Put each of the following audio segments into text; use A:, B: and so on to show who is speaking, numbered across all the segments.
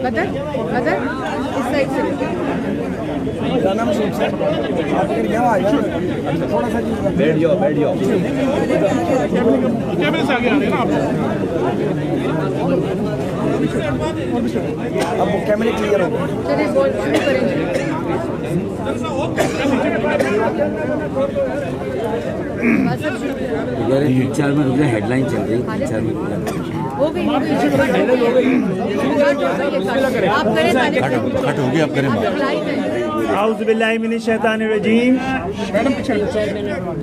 A: Other other इस side से
B: बैठ जाओ
C: कैमरे से आगे आ रहे हैं ना आप।
B: अब वो कैमरे क्लियर हो गए।
A: चलिए बोल शुरू करेंगे।
D: पिक्चर में रुक हेडलाइन चल रही है पिक्चर में
A: हो गई आप करें
D: कट हो गया आप करें
E: आउज़ुबिल्लाहि मिनश शैतानिर रजीम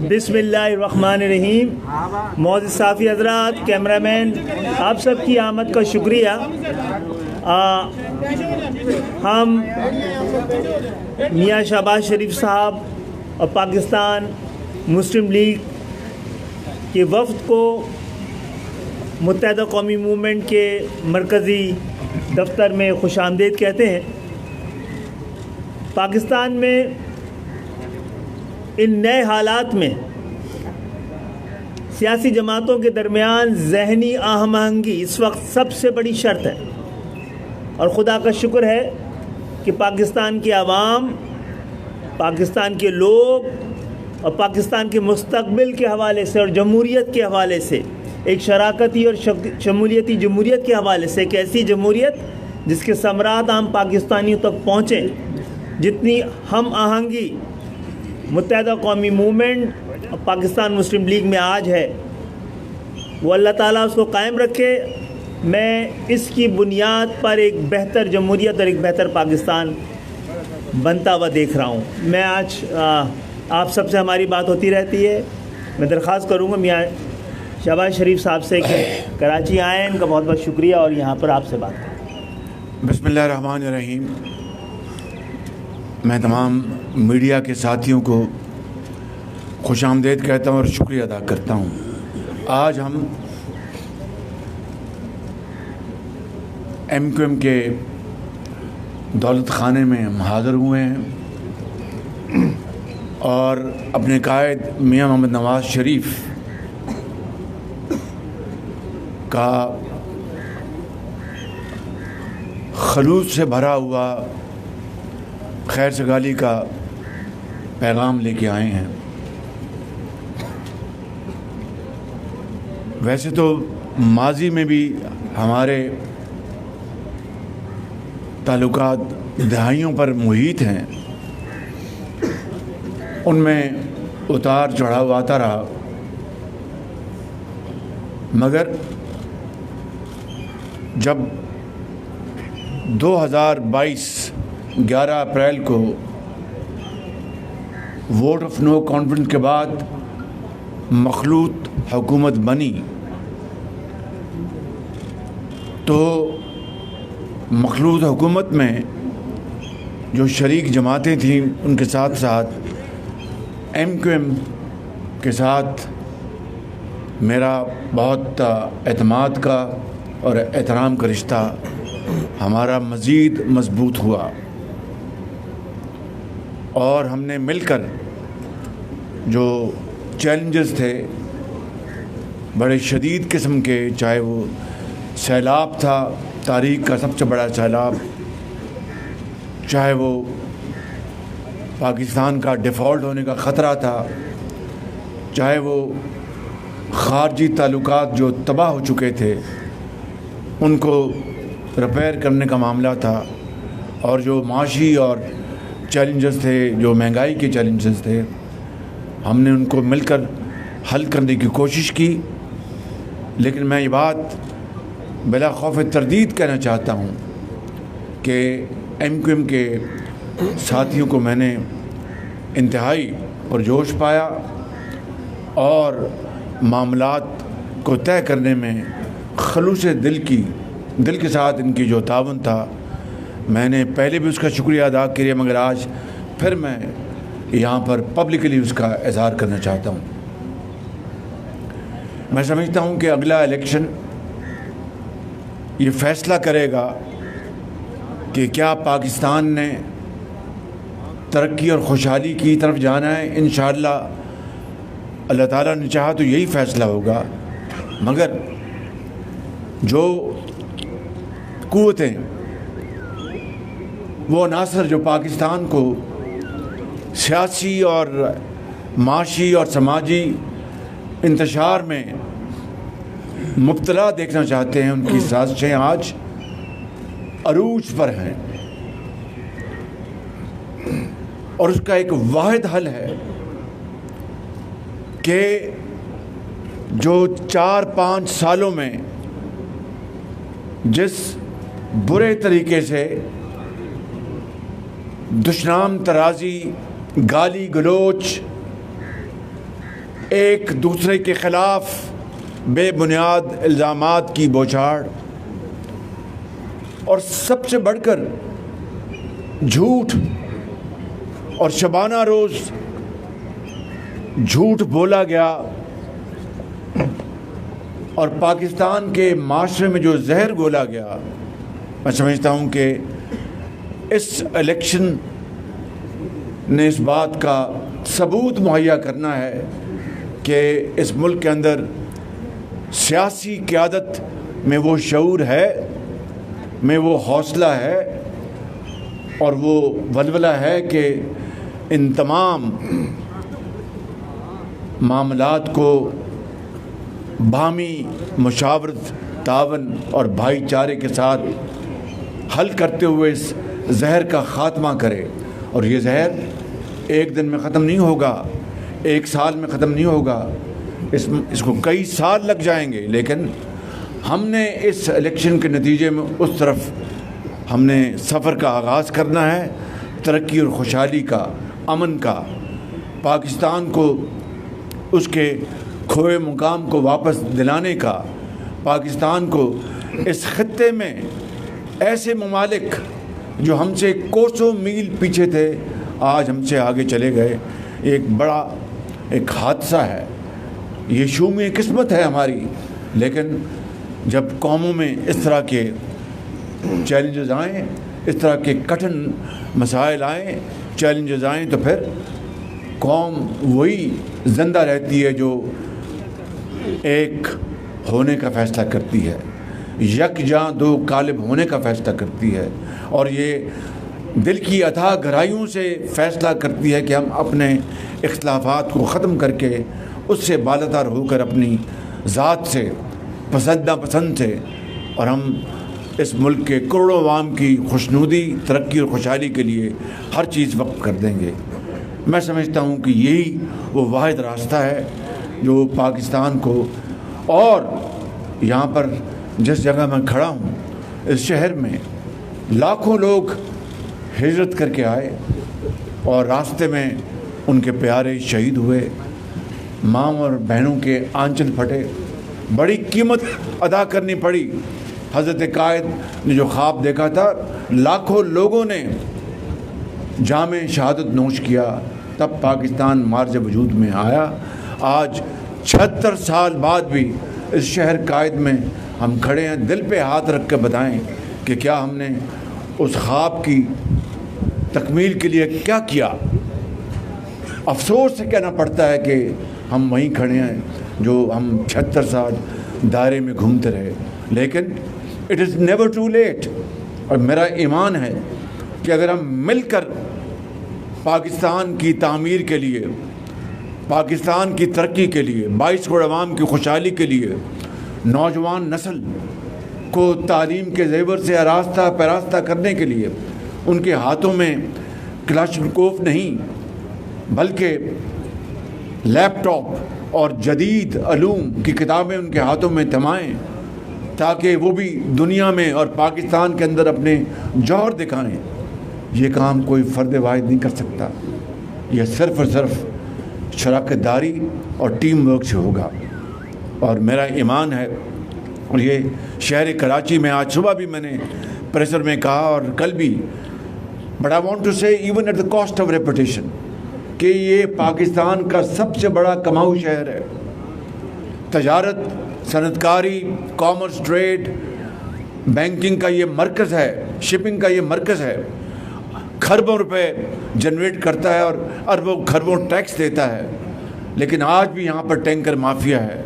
E: बिस्मिल्लाहिर्रहमानिर्रहीम। मौजूद साफ़ी हज़रात, कैमरामैन, आप सब की आमद का शुक्रिया। हम मियाँ शहबाज शरीफ साहब और पाकिस्तान मुस्लिम लीग के वफ़द को मुत्तहिदा कौमी मूवमेंट के मरकज़ी दफ्तर में खुशामदीद कहते हैं। पाकिस्तान में इन नए हालात में सियासी जमातों के दरमियान ज़हनी आहमहंगी इस वक्त सबसे बड़ी शर्त है, और ख़ुदा का शुक्र है कि पाकिस्तान की आवाम, पाकिस्तान के लोग और पाकिस्तान के मुस्तक़बिल के हवाले से और जमहूरियत के हवाले से, एक शराकती और शमूलियती जमहूरियत के हवाले से, एक ऐसी जमहूरियत जिसके समरात आम पाकिस्तानियों तक पहुँचें, जितनी हम आहंगी मुत्तहिदा कौमी मूवमेंट और पाकिस्तान मुस्लिम लीग में आज है, वो अल्लाह ताला उसको कायम रखे। मैं इसकी बुनियाद पर एक बेहतर जमहूरियत और एक बेहतर पाकिस्तान बनता हुआ देख रहा हूँ। मैं आज आप सबसे हमारी बात होती रहती है। मैं दरख्वास्त करूँगा मियाँ शहबाज शरीफ साहब से कि कराची आएँ, इनका बहुत बहुत शुक्रिया और यहाँ पर आपसे बात करें।
D: बिस्मिल्लाहिर्रहमानिर्रहीम। मैं तमाम मीडिया के साथियों को खुशामदीद कहता हूँ और शुक्रिया अदा करता हूँ। आज हम MQM के दौलत खाने में हम हाज़िर हुए हैं और अपने कायद मियाँ मोहम्मद नवाज़ शरीफ का खलूस से भरा हुआ खैर सगाली का पैगाम लेके आए हैं। वैसे तो माजी में भी हमारे ताल्लुकात दहाइयों पर मुहित हैं, उनमें उतार चढ़ाव आता रहा, मगर जब 2022 11 अप्रैल को वोट ऑफ नो कॉन्फिडेंस के बाद मखलूत हुकूमत बनी, तो मखलूत हुकूमत में जो शरीक जमातें थीं उनके साथ साथ MQM के साथ मेरा बहुत एतमाद का और एहतराम का रिश्ता हमारा मज़ीद मजबूत हुआ और हमने मिलकर जो चैलेंजेस थे बड़े शदीद किस्म के, चाहे वो सैलाब था, तारीख़ का सबसे बड़ा सैलाब, चाहे वो पाकिस्तान का डिफ़ॉल्ट होने का ख़तरा था, चाहे वो ख़ारजी ताल्लुकात जो तबाह हो चुके थे उनको रिपेयर करने का मामला था, और जो माशी और चैलेंजेस थे, जो महंगाई के चैलेंजेस थे, हमने उनको मिलकर हल करने की कोशिश की। लेकिन मैं ये बात बिला खौफ तरदीद कहना चाहता हूँ कि MQM के साथियों को मैंने इंतहाई पुरजोश पाया और मामलात को तय करने में खलूस दिल के साथ इनकी जो तावन था, मैंने पहले भी उसका शुक्रिया अदा किया, मगर आज फिर मैं यहाँ पर पब्लिकली उसका इज़हार करना चाहता हूँ। मैं समझता हूँ कि अगला इलेक्शन ये फ़ैसला करेगा कि क्या पाकिस्तान ने तरक्की और खुशहाली की तरफ जाना है। इंशाअल्लाह अल्लाह ताला ने चाहा तो यही फ़ैसला होगा, मगर جو قوتیں، وہ عناصر جو پاکستان کو سیاسی اور معاشی اور سماجی انتشار میں مبتلا دیکھنا چاہتے ہیں، ان کی سازشیں آج عروج پر ہیں، اور اس کا ایک واحد حل ہے کہ جو 4-5 سالوں میں جس برے طریقے سے دشنام ترازی، گالی گلوچ، ایک دوسرے کے خلاف بے بنیاد الزامات کی بوچھاڑ، اور سب سے بڑھ کر جھوٹ اور شبانہ روز جھوٹ بولا گیا، اور پاکستان کے معاشرے میں جو زہر گھولا گیا، میں سمجھتا ہوں کہ اس الیکشن نے اس بات کا ثبوت مہیا کرنا ہے کہ اس ملک کے اندر سیاسی قیادت میں وہ شعور ہے، میں وہ حوصلہ ہے، اور وہ ولولہ ہے کہ ان تمام معاملات کو باہمی مشاورت، تعاون اور بھائی چارے کے ساتھ حل کرتے ہوئے اس زہر کا خاتمہ کرے. اور یہ زہر ایک دن میں ختم نہیں ہوگا، ایک سال میں ختم نہیں ہوگا، اس کو کئی سال لگ جائیں گے، لیکن ہم نے اس الیکشن کے نتیجے میں اس طرف ہم نے سفر کا آغاز کرنا ہے، ترقی اور خوشحالی کا، امن کا، پاکستان کو اس کے کھوئے مقام کو واپس دلانے کا، پاکستان کو اس خطے میں ایسے ممالک جو ہم سے کوسوں میل پیچھے تھے آج ہم سے آگے چلے گئے. ایک بڑا ایک حادثہ ہے، یہ شومی قسمت ہے ہماری، لیکن جب قوموں میں اس طرح کے چیلنجز آئیں، اس طرح کے کٹھن مسائل آئیں، چیلنجز آئیں، تو پھر قوم وہی زندہ رہتی ہے جو ایک ہونے کا فیصلہ کرتی ہے، یکجاں دو غالب ہونے کا فیصلہ کرتی ہے، اور یہ دل کی اتھاہ گہرائیوں سے فیصلہ کرتی ہے کہ ہم اپنے اختلافات کو ختم کر کے اس سے بالاتر ہو کر اپنی ذات سے، پسند ناپسند سے، اور ہم اس ملک کے کروڑوں عوام کی خوشنودی، ترقی اور خوشحالی کے لیے ہر چیز وقف کر دیں گے. میں سمجھتا ہوں کہ یہی وہ واحد راستہ ہے جو پاکستان کو، اور یہاں پر جس جگہ میں کھڑا ہوں اس شہر میں لاکھوں لوگ ہجرت کر کے آئے، اور راستے میں ان کے پیارے شہید ہوئے، ماں اور بہنوں کے آنچل پھٹے، بڑی قیمت ادا کرنی پڑی. حضرت قائد نے جو خواب دیکھا تھا، لاکھوں لوگوں نے جام شہادت نوش کیا، تب پاکستان مارج وجود میں آیا. آج 76 سال بعد بھی اس شہر قائد میں ہم کھڑے ہیں. دل پہ ہاتھ رکھ کے بتائیں کہ کیا ہم نے اس خواب کی تکمیل کے لیے کیا کیا. افسوس سے کہنا پڑتا ہے کہ ہم وہیں کھڑے ہیں جو ہم 76 سال دائرے میں گھومتے رہے، لیکن it is never too late. اور میرا ایمان ہے کہ اگر ہم مل کر پاکستان کی تعمیر کے لیے، پاکستان کی ترقی کے لیے، 22 کروڑ عوام کی خوشحالی کے لیے، نوجوان نسل کو تعلیم کے زیور سے آراستہ پیراستہ کرنے کے لیے، ان کے ہاتھوں میں کلاشنکوف نہیں بلکہ لیپ ٹاپ اور جدید علوم کی کتابیں ان کے ہاتھوں میں تھمائیں، تاکہ وہ بھی دنیا میں اور پاکستان کے اندر اپنے جوہر دکھائیں. یہ کام کوئی فرد واحد نہیں کر سکتا، یہ صرف اور صرف شراکت داری اور ٹیم ورک سے ہوگا. اور میرا ایمان ہے، اور یہ شہر کراچی میں آج صبح بھی میں نے پریسر میں کہا اور کل بھی، but I want to say even at the cost of reputation, کہ یہ پاکستان کا سب سے بڑا کماؤ شہر ہے. تجارت، صنعت کاری، کامرس، ٹریڈ، بینکنگ کا یہ مرکز ہے، شپنگ کا یہ مرکز ہے، کھربوں روپے جنریٹ کرتا ہے اور اربوں کھربوں ٹیکس دیتا ہے. لیکن آج بھی یہاں پر ٹینکر مافیا ہے،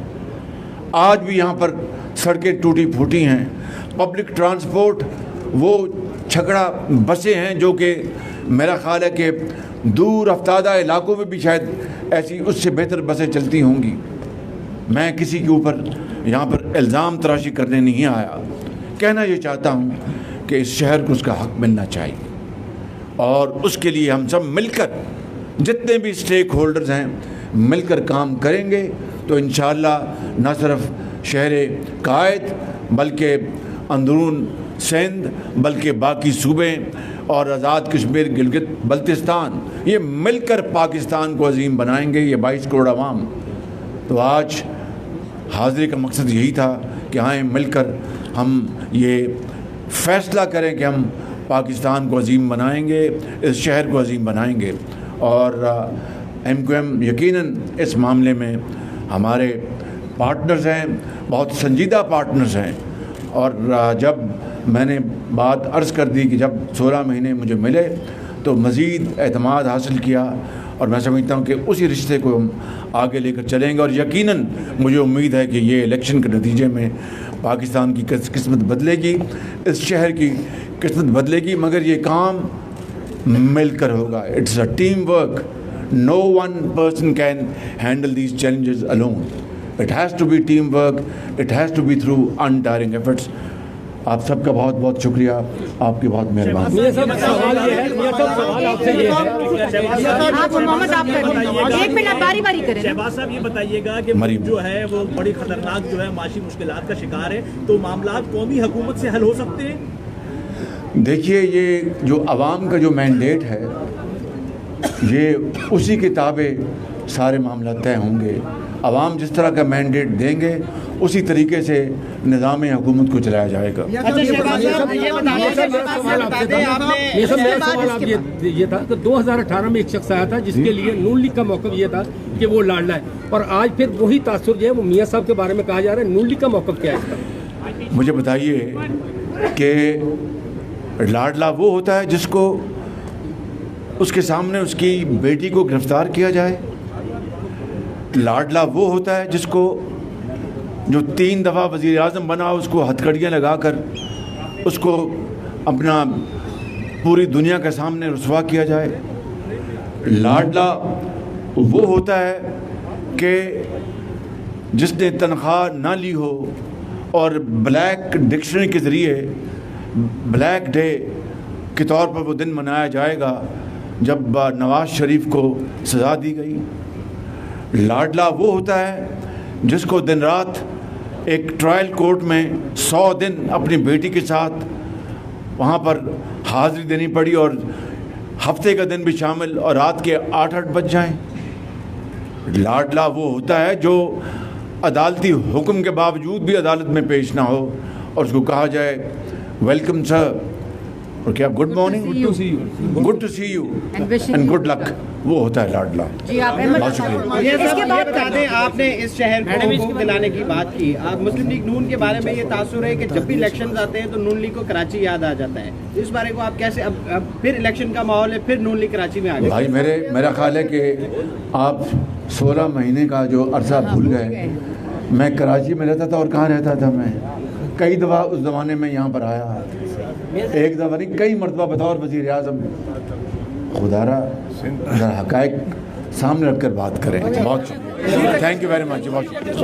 D: آج بھی یہاں پر सड़कें टूटी फूटी हैं, पब्लिक ट्रांसपोर्ट वो छकड़ा बसें हैं जो कि मेरा ख्याल है कि दूर अफ्तादा इलाकों में भी शायद ऐसी उससे बेहतर बसें चलती होंगी। मैं किसी के ऊपर यहाँ पर इल्ज़ाम तराशी करने नहीं आया, कहना ये चाहता हूँ कि इस शहर को उसका हक मिलना चाहिए और उसके लिए हम सब मिलकर, जितने भी स्टेक होल्डर्स हैं, मिलकर काम करेंगे तो इंशाअल्लाह न सिर्फ शहर कायद बल्कि अंदरून सिंध बल्कि बाकी सूबे और आज़ाद कश्मीर, गिलगित बल्तिस्तान, ये मिलकर पाकिस्तान को अजीम बनाएंगे, ये 22 करोड़ आवाम। तो आज हाज़िरी का मकसद यही था कि आए मिलकर हम ये फ़ैसला करें कि हम पाकिस्तान को अजीम बनाएंगे, इस शहर को अजीम बनाएंगे। और MQM यकीनन इस मामले में हमारे पार्टनर्स हैं, बहुत संजीदा पार्टनर्स हैं। और जब मैंने बात अर्ज़ कर दी कि जब 16 महीने मुझे मिले तो मज़ीद एतमाद हासिल किया और मैं समझता हूँ कि उसी रिश्ते को हम आगे लेकर चलेंगे। और यकीनन मुझे उम्मीद है कि ये इलेक्शन के नतीजे में पाकिस्तान की किस्मत बदलेगी, इस शहर की किस्मत बदलेगी, मगर ये काम मिलकर होगा। It's a team work, no one person can handle these challenges alone, it has to be team work, it has to be through untiring efforts. आप सबका बहुत बहुत शुक्रिया, आपकी बहुत मेहरबानी।
A: आप मोहम्मद आप करें, एक मिनट बारी बारी करें।
C: शहबाज साहब ये बताइएगा कि मुल्क जो है वो बड़ी खतरनाक जो है माशी मुश्किलात का शिकार है, तो मामलात कौमी हुकूमत से हल हो सकते हैं?
D: देखिए, ये जो अवाम का जो मैंडेट है ये उसी के ताबे सारे मामला तय होंगे। अवाम जिस तरह का मैंडेट देंगे उसी तरीके से निज़ाम हुकूमत को चलाया जाएगा।
F: ये था कि 2018 में एक शख्स आया था जिसके लिए नून लीग का मौक़िफ़ ये था कि वो लाडला है, और आज फिर वही तासुर जो है वो मियाँ साहब के बारे में कहा जा रहा है। नून लीग का मौक़िफ़ क्या है इसका?
D: मुझे बताइए कि लाडला वो होता है जिसको उसके सामने उसकी बेटी को गिरफ्तार किया जाए। लाडला वो होता है जिसको जो 3 दफ़ा वज़ीर आज़म बना उसको हथकड़ियाँ लगाकर उसको अपना पूरी दुनिया के सामने रुसवा किया जाए। लाडला वो होता है कि जिसने तनख्वाह ना ली हो और ब्लैक डिक्शनरी के ज़रिए ब्लैक डे के तौर पर वो दिन मनाया जाएगा जब नवाज़ शरीफ को सज़ा दी गई। लाडला वो होता है जिसको दिन रात एक ट्रायल कोर्ट में 100 दिन अपनी बेटी के साथ वहाँ पर हाज़िरी देनी पड़ी और हफ्ते का दिन भी शामिल और रात के 8-8 बज जाएं। लाडला वो होता है जो अदालती हुक्म के बावजूद भी अदालत में पेश ना हो और उसको कहा जाए वेलकम सर, और क्या good morning, good to see you and good luck, वो होता है लाडला।
A: जी आप अहमद
D: बहुत शुक्रिया।
A: इसके बाद
G: बता दें, आपने इस शहर को हुकूक दिलाने की बात की। आप मुस्लिम लीग नून के बारे में ये तासुर है कि जब भी इलेक्शन आते हैं तो नून लीग को कराची याद आ जाता है। इस बारे को आप कैसे, अब फिर इलेक्शन का माहौल है, फिर नून लीग कराची में आ गई।
D: भाई मेरा ख्याल है कि आप 16 महीने का जो अरसा भूल गए। मैं कराची में रहता था और कहाँ रहता था, मैं कई दफ़ा उस ज़माने में यहाँ पर आया, एक दफ़ा नहीं कई मरतबा बतौर वज़ीर आज़म। खुदारा हक़ाइक़ सामने रख कर बात करें। बहुत शुक्रिया, थैंक यू वेरी मच, बहुत शुक्रिया।